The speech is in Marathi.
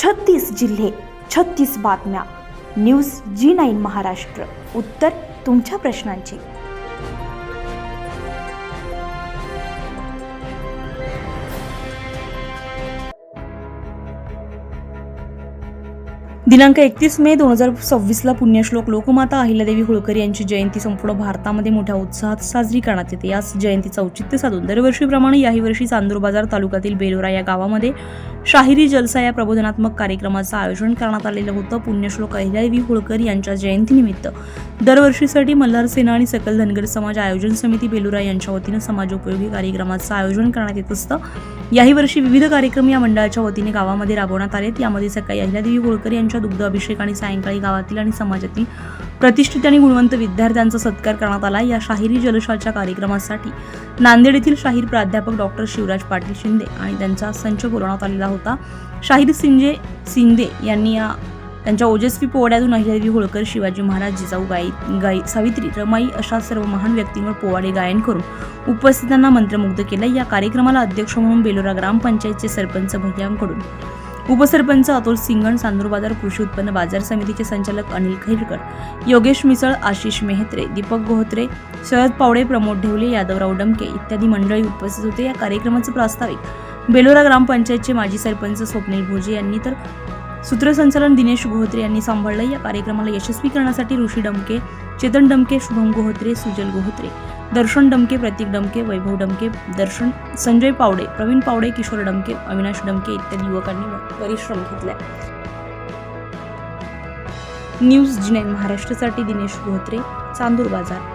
36 जिल्हे, 36 बातम्या. News G9 Maharashtra. उत्तर तुमच्या प्रश्नांची. दिनांक 31 मे 2026ला पुण्यश्लोक लोकमाता अहिल्यादेवी होळकर यांची जयंती संपूर्ण भारतामध्ये मोठ्या उत्साहात साजरी करण्यात येते. याच जयंतीचं औचित्य साधून दरवर्षीप्रमाणे याही वर्षी चांदूर बाजार तालुक्यातील बेलोरा या गावामध्ये शाहिरी जलसा या प्रबोधनात्मक कार्यक्रमाचं आयोजन करण्यात आलेलं होतं. पुण्यश्लोक अहिल्यादेवी होळकर यांच्या जयंतीनिमित्त दरवर्षीसाठी मल्हार सेना आणि सकल धनगर समाज आयोजन समिती बेलोरा यांच्या वतीनं समाजोपयोगी कार्यक्रमाचं आयोजन करण्यात येत असतं. याही वर्षी विविध कार्यक्रम या मंडळाच्या वतीने गावामध्ये राबवण्यात आलेत. यामध्ये सकाळी अहिल्यादेवी होळकर यांच्या दुग्ध अभिषेक आणि सायंकाळी गावातील आणि समाजातील प्रतिष्ठित आणि गुणवंत विद्यार्थ्यांचा सत्कार करण्यात आला. या शाहिरी जलशाच्या कार्यक्रमासाठी नांदेड येथील शाहीर प्राध्यापक डॉक्टर शिवराज पाटील शिंदे आणि त्यांचा संच बोलवण्यात आलेला होता. शाहीर शिंदे यांनी त्यांच्या ओजस्वी पोवाड्यातून अहिल्यादेवी होळकर, शिवाजी महाराज, जिजाऊ, गाई सावित्री, रमाई अशा सर्व महान व्यक्तींवर पोवाडे गायन करून उपस्थितांना मंत्रमुग्ध केलं. या कार्यक्रमाला अध्यक्ष म्हणून बेलोरा ग्रामपंचायतचे सरपंच भैयांकडून उपसरपंच अतुल सिंगण, चांदूर बाजार कृषी उत्पन्न बाजार समितीचे संचालक अनिल खैरकर, योगेश मिसळ, आशिष मेहत्रे, दीपक गोहत्रे, शरद पावडे, प्रमोद ढेवले, यादवराव डमके इत्यादी मंडळी उपस्थित होते. या कार्यक्रमाचं प्रास्ताविक बेलोरा ग्रामपंचायतचे माजी सरपंच स्वप्नील भोजे यांनी तर सूत्रसंचालन दिनेश गोहत्रे यांनी सांभाळलं. या कार्यक्रमाला यशस्वी करण्यासाठी ऋषी डमके, चेतन डमके, शुभम गोहत्रे, सुजल गोहत्रे, दर्शन डमके, प्रतीक डमके, वैभव डमके, दर्शन, संजय पावडे, प्रवीण पावडे, किशोर डमके, अविनाश डमके इत्यादी युवकांनी परिश्रम घेतले. न्यूज G9 महाराष्ट्रासाठी दिनेश गोहत्रे, चांदूर बाजार.